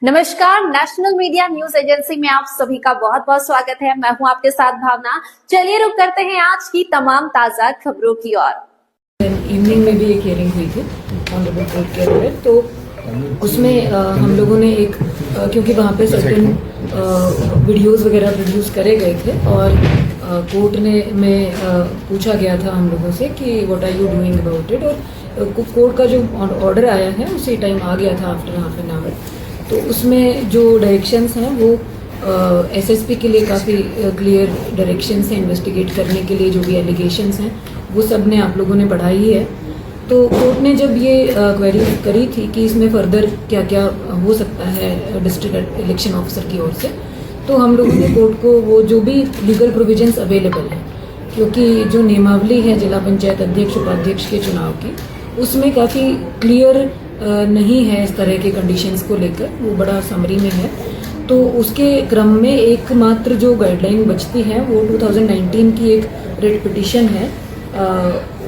नमस्कार, national media news agency में आप सभी का बहुत बहुत स्वागत है। मैं हूं आपके साथ भावना। चलिए रुक करते हैं आज की तमाम ताजा खबरों की ओर। इवनिंग में भी एक हियरिंग हुई थी ऑनरेबल कोर्ट के अंदर, तो उसमें हम लोगों ने एक क्योंकि वहाँ पे सर्टेन वीडियोस वगैरह प्रोड्यूस करे गए थे और कोर्ट में पूछा गया था हम लोगों से कि what are you doing about it, और कोर्ट का जो ऑर्डर आया है उसी टाइम आ गया था आफ्टर हाफ एन आवर। तो उसमें जो डायरेक्शंस हैं वो एसएसपी के लिए काफ़ी क्लियर डायरेक्शंस हैं इन्वेस्टिगेट करने के लिए। जो भी एलिगेशंस हैं वो सब ने आप लोगों ने पढ़ा ही है। तो कोर्ट ने जब ये क्वेरी करी थी कि इसमें फर्दर क्या क्या हो सकता है डिस्ट्रिक्ट इलेक्शन ऑफिसर की ओर से, तो हम लोगों ने कोर्ट को वो जो भी लीगल प्रोविजंस अवेलेबल है, क्योंकि जो नियमावली है जिला पंचायत अध्यक्ष उपाध्यक्ष के चुनाव की, उसमें काफ़ी क्लियर नहीं है इस तरह के कंडीशंस को लेकर, वो बड़ा समरी में है। तो उसके क्रम में एकमात्र जो गाइडलाइन बचती है वो 2019 की एक रिट पिटीशन है।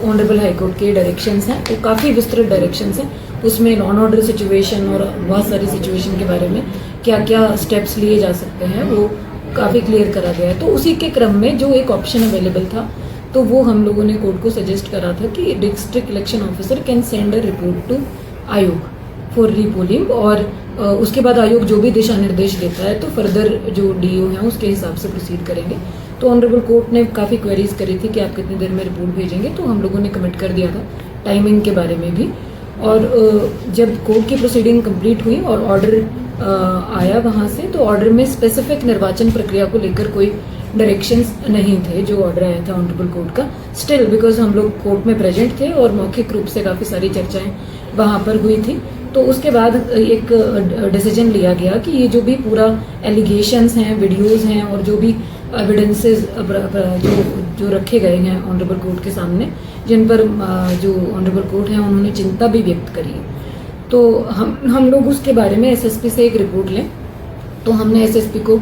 ऑनरेबल हाईकोर्ट के डायरेक्शंस हैं, वो काफ़ी विस्तृत डायरेक्शंस हैं। उसमें लॉ एंड ऑर्डर सिचुएशन और बहुत सारी सिचुएशन के बारे में क्या क्या स्टेप्स लिए जा सकते हैं वो काफ़ी क्लियर करा गया है। तो उसी के क्रम में जो एक ऑप्शन अवेलेबल था, तो वो हम लोगों ने कोर्ट को सजेस्ट करा था कि district election officer can send a report to आयोग फॉर रीपोलिंग, और उसके बाद आयोग जो भी दिशा निर्देश देता है तो फर्दर जो डीओ है उसके हिसाब से प्रोसीड करेंगे। तो ऑनरेबल कोर्ट ने काफ़ी क्वेरीज करी थी कि आप कितनी देर में रिपोर्ट भेजेंगे, तो हम लोगों ने कमिट कर दिया था टाइमिंग के बारे में भी। और जब कोर्ट की प्रोसीडिंग कंप्लीट हुई और ऑर्डर आया वहाँ से, तो ऑर्डर में स्पेसिफिक निर्वाचन प्रक्रिया को लेकर कोई डायरेक्शंस नहीं थे। जो ऑर्डर आया था ऑनरेबल कोर्ट का, स्टिल बिकॉज हम लोग कोर्ट में प्रेजेंट थे और मौखिक रूप से काफ़ी सारी चर्चाएं वहाँ पर हुई थी, तो उसके बाद एक डिसीजन लिया गया कि ये जो भी पूरा एलिगेशंस हैं, वीडियोस हैं और जो भी एविडेंसेस जो रखे गए हैं ऑनरेबल कोर्ट के सामने, जिन पर जो ऑनरेबल कोर्ट है उन्होंने चिंता भी व्यक्त करी है, तो हम लोग उसके बारे में एसएसपी से एक रिपोर्ट लें। तो हमने एसएसपी को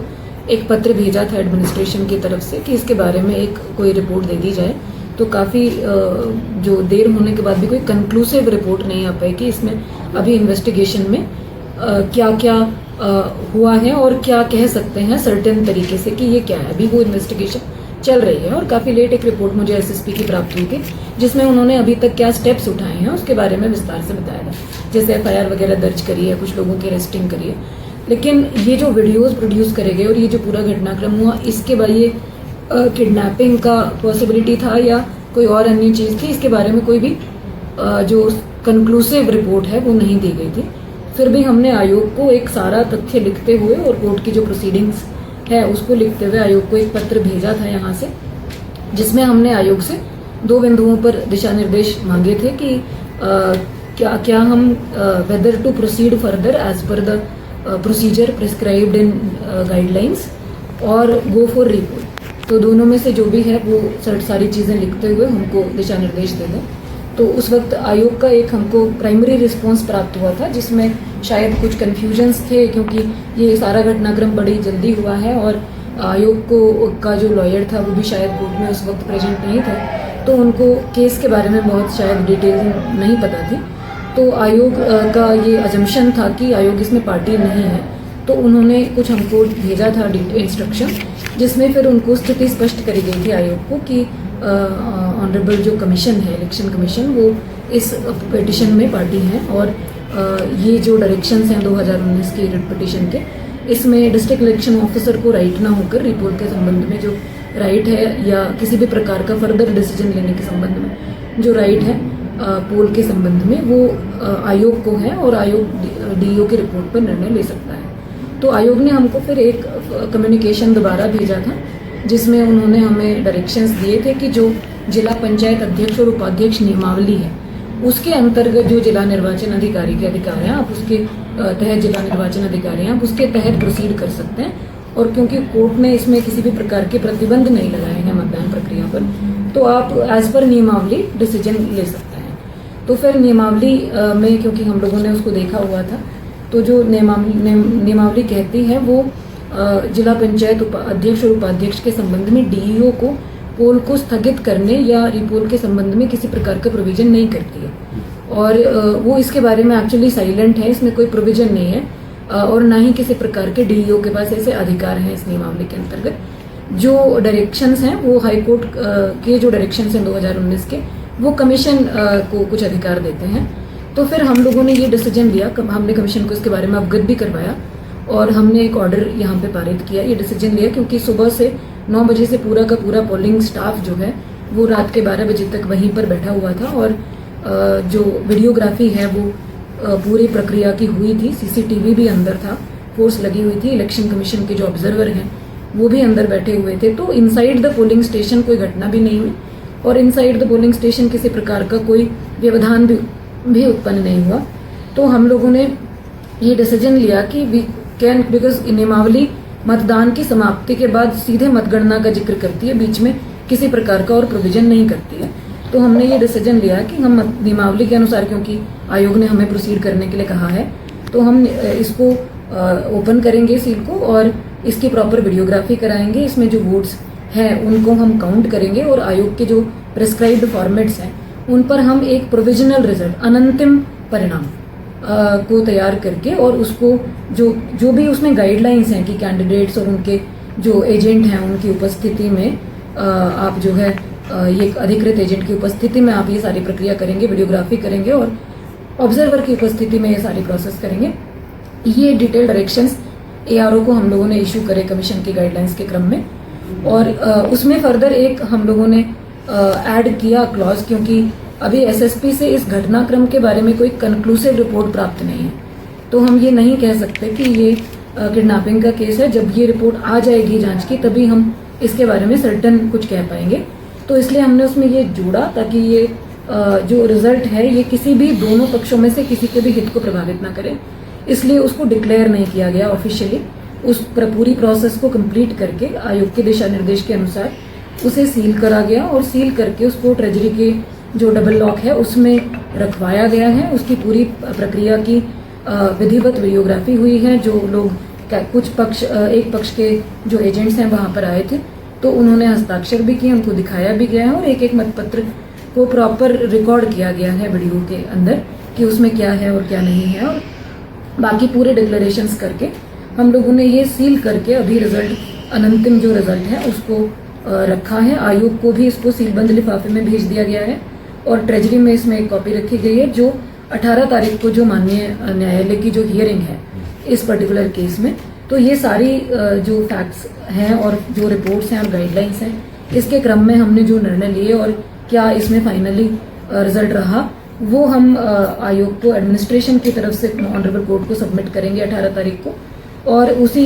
एक पत्र भेजा था एडमिनिस्ट्रेशन की तरफ से कि इसके बारे में एक कोई रिपोर्ट दे दी जाए। तो काफ़ी जो देर होने के बाद भी कोई कंक्लूसिव रिपोर्ट नहीं आ पाई कि इसमें अभी इन्वेस्टिगेशन में क्या क्या हुआ है और क्या कह सकते हैं सर्टेन तरीके से कि ये क्या है। अभी वो इन्वेस्टिगेशन चल रही है और काफ़ी लेट एक रिपोर्ट मुझे एसएसपी की प्राप्त हुई थी, जिसमें उन्होंने अभी तक क्या स्टेप्स उठाए हैं उसके बारे में विस्तार से बताया था। जैसे एफआईआर वगैरह दर्ज करी है, कुछ लोगों की अरेस्टिंग करी है, लेकिन ये जो वीडियोस प्रोड्यूस करे गए और ये जो पूरा घटनाक्रम हुआ, इसके बाद ये किडनैपिंग का पॉसिबिलिटी था या कोई और अन्य चीज़ थी, इसके बारे में कोई भी जो कंक्लूसिव रिपोर्ट है वो नहीं दी गई थी। फिर भी हमने आयोग को एक सारा तथ्य लिखते हुए और कोर्ट की जो प्रोसीडिंग्स है उसको लिखते हुए आयोग को एक पत्र भेजा था यहाँ से, जिसमें हमने आयोग से दो बिंदुओं पर दिशा निर्देश मांगे थे कि क्या हम whether to proceed further as per the procedure prescribed in guidelines और गो फॉर रिपोर्ट। तो दोनों में से जो भी है वो सारी चीज़ें लिखते हुए हमको दिशा निर्देश दे दें। तो उस वक्त आयोग का एक हमको प्राइमरी रिस्पांस प्राप्त हुआ था, जिसमें शायद कुछ कन्फ्यूजन्स थे, क्योंकि ये सारा घटनाक्रम बड़ी जल्दी हुआ है और आयोग का जो लॉयर था वो भी शायद कोर्ट में उस वक्त प्रेजेंट नहीं था, तो उनको केस के बारे में बहुत शायद डिटेल नहीं पता थी। तो आयोग का ये अजम्पशन था कि आयोग इसमें पार्टी नहीं है, तो उन्होंने कुछ हमको भेजा था इंस्ट्रक्शन, जिसमें फिर उनको स्थिति स्पष्ट करी गई थी आयोग को कि ऑनरेबल जो कमीशन है इलेक्शन कमीशन, वो इस पिटिशन में पार्टी है और ये जो डायरेक्शंस हैं 2019 की रिट पिटिशन के, इसमें डिस्ट्रिक्ट इलेक्शन ऑफिसर को राइट ना होकर रिपोर्ट के संबंध में जो राइट है या किसी भी प्रकार का फर्दर डिसीजन लेने के संबंध में जो राइट है पोल के संबंध में, वो आयोग को है और आयोग डीओ की रिपोर्ट पर निर्णय ले सकता है। तो आयोग ने हमको फिर एक कम्युनिकेशन दोबारा भेजा था, जिसमें उन्होंने हमें डायरेक्शंस दिए थे कि जो जिला पंचायत अध्यक्ष और उपाध्यक्ष नियमावली है उसके अंतर्गत जो जिला निर्वाचन अधिकारी के अधिकार हैं, आप उसके तहत जिला निर्वाचन अधिकारी हैं, आप उसके तहत प्रोसीड कर सकते हैं। और क्योंकि कोर्ट ने इसमें किसी भी प्रकार के प्रतिबंध नहीं लगाए हैं मतदान प्रक्रिया पर, तो आप एज पर नियमावली डिसीजन ले सकते हैं। तो फिर नियमावली में क्योंकि हम लोगों ने उसको देखा हुआ था, तो जो नियमावली कहती है वो जिला पंचायत अध्यक्ष और उपाध्यक्ष के संबंध में डीईओ को पोल को स्थगित करने या रिपोल के संबंध में किसी प्रकार का प्रोविजन नहीं करती है, और वो इसके बारे में एक्चुअली साइलेंट है, इसमें कोई प्रोविजन नहीं है और ना ही किसी प्रकार के डीईओ के पास ऐसे अधिकार हैं इस नियमावली के अंतर्गत। जो डायरेक्शंस हैं वो हाई कोर्ट के जो डायरेक्शंस हैं 2019 के, वो कमीशन को कुछ अधिकार देते हैं। तो फिर हम लोगों ने ये डिसीजन लिया, हमने कमीशन को इसके बारे में अवगत भी करवाया और हमने एक ऑर्डर यहाँ पे पारित किया। ये डिसीजन लिया क्योंकि सुबह से 9 बजे से पूरा का पूरा पोलिंग स्टाफ जो है वो रात के 12 बजे तक वहीं पर बैठा हुआ था और जो वीडियोग्राफी है वो पूरी प्रक्रिया की हुई थी। सीसीटीवी भी अंदर था, फोर्स लगी हुई थी, इलेक्शन कमीशन के जो ऑब्जर्वर हैं वो भी अंदर बैठे हुए थे। तो इनसाइड द पोलिंग स्टेशन कोई घटना भी नहीं हुई और इनसाइड द पोलिंग स्टेशन किसी प्रकार का कोई व्यवधान भी उत्पन्न नहीं हुआ। तो हम लोगों ने ये डिसीजन लिया कि वी कैन, बिकॉज नियमावली मतदान की समाप्ति के बाद सीधे मतगणना का जिक्र करती है, बीच में किसी प्रकार का और प्रोविजन नहीं करती है। तो हमने ये डिसीजन लिया कि हम नियमावली के अनुसार, क्योंकि आयोग ने हमें प्रोसीड करने के लिए कहा है, तो हम इसको ओपन करेंगे सील को और इसकी प्रॉपर वीडियोग्राफी कराएंगे। इसमें जो वोट्स हैं उनको हम काउंट करेंगे और आयोग के जो प्रिस्क्राइब्ड फॉर्मेट्स हैं उन पर हम एक प्रोविजनल रिजल्ट, अनंतिम परिणाम को तैयार करके और उसको जो भी उसमें गाइडलाइंस हैं कि कैंडिडेट्स और उनके जो एजेंट हैं उनकी उपस्थिति में आप जो है ये अधिकृत एजेंट की उपस्थिति में आप ये सारी प्रक्रिया करेंगे, वीडियोग्राफी करेंगे और ऑब्जर्वर की उपस्थिति में ये सारी प्रोसेस करेंगे। ये डिटेल डायरेक्शंस एआरओ को हम लोगों ने इशू करे कमीशन की गाइडलाइंस के क्रम में। और उसमें फर्दर एक हम लोगों ने ऐड किया क्लॉज, क्योंकि अभी एसएसपी से इस घटनाक्रम के बारे में कोई कंक्लूसिव रिपोर्ट प्राप्त नहीं है, तो हम ये नहीं कह सकते कि ये किडनैपिंग का केस है। जब ये रिपोर्ट आ जाएगी जांच की तभी हम इसके बारे में सर्टन कुछ कह पाएंगे। तो इसलिए हमने उसमें ये जोड़ा ताकि ये जो रिजल्ट है ये किसी भी दोनों पक्षों में से किसी के भी हित को प्रभावित ना करे, इसलिए उसको डिक्लेयर नहीं किया गया ऑफिशियली। उस पूरी प्रोसेस को कंप्लीट करके आयोग के दिशा निर्देश के अनुसार उसे सील करा गया और सील करके उसको ट्रेजरी के जो डबल लॉक है उसमें रखवाया गया है। उसकी पूरी प्रक्रिया की विधिवत वीडियोग्राफी हुई है। जो लोग कुछ पक्ष, एक पक्ष के जो एजेंट्स हैं वहां पर आए थे तो उन्होंने हस्ताक्षर भी किए, उनको दिखाया भी गया है और एक एक मतपत्र को प्रॉपर रिकॉर्ड किया गया है वीडियो के अंदर कि उसमें क्या है और क्या नहीं है। और बाकी पूरे डिक्लेरेशंस करके हम लोगों ने ये सील करके अभी रिजल्ट, अनंतिम जो रिजल्ट है उसको रखा है। आयोग को भी इसको सीलबंद लिफाफे में भेज दिया गया है और ट्रेजरी में इसमें एक कॉपी रखी गई है जो 18 तारीख को जो माननीय न्यायालय की जो हियरिंग है इस पर्टिकुलर केस में, तो ये सारी जो फैक्ट्स हैं और जो रिपोर्ट्स हैं और गाइडलाइंस हैं इसके क्रम में हमने जो निर्णय लिए और क्या इसमें फाइनली रिजल्ट रहा वो हम आयोग को एडमिनिस्ट्रेशन की तरफ से ऑनरेबल कोर्ट को सबमिट करेंगे 18 तारीख को। और उसी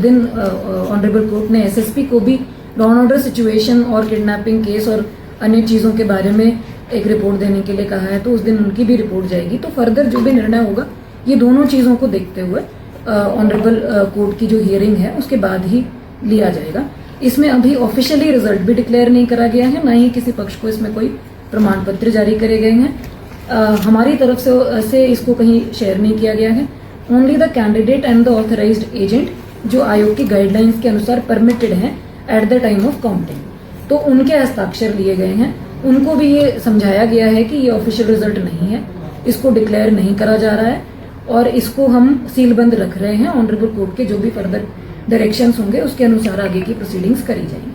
दिन ऑनरेबल कोर्ट ने एसएसपी को भी लॉ एंड ऑर्डर सिचुएशन और किडनैपिंग केस और अन्य चीज़ों के बारे में एक रिपोर्ट देने के लिए कहा है, तो उस दिन उनकी भी रिपोर्ट जाएगी। तो फर्दर जो भी निर्णय होगा ये दोनों चीज़ों को देखते हुए ऑनरेबल कोर्ट की जो हियरिंग है उसके बाद ही लिया जाएगा। इसमें अभी ऑफिशियली रिजल्ट भी डिक्लेयर नहीं करा गया है, ना ही किसी पक्ष को इसमें कोई प्रमाण पत्र जारी करे गए हैं। हमारी तरफ से इसको कहीं शेयर नहीं किया गया है। Only the candidate and the authorised agent जो आयोग की गाइडलाइंस के अनुसार परमिटेड हैं at the time of counting, तो उनके हस्ताक्षर लिए गए हैं। उनको भी ये समझाया गया है कि ये ऑफिशियल रिजल्ट नहीं है, इसको डिक्लेयर नहीं करा जा रहा है और इसको हम सीलबंद रख रहे हैं। ऑनरेबल कोर्ट के जो भी फर्दर डायरेक्शंस होंगे उसके अनुसार आगे की प्रोसीडिंग्स करी जाएंगी।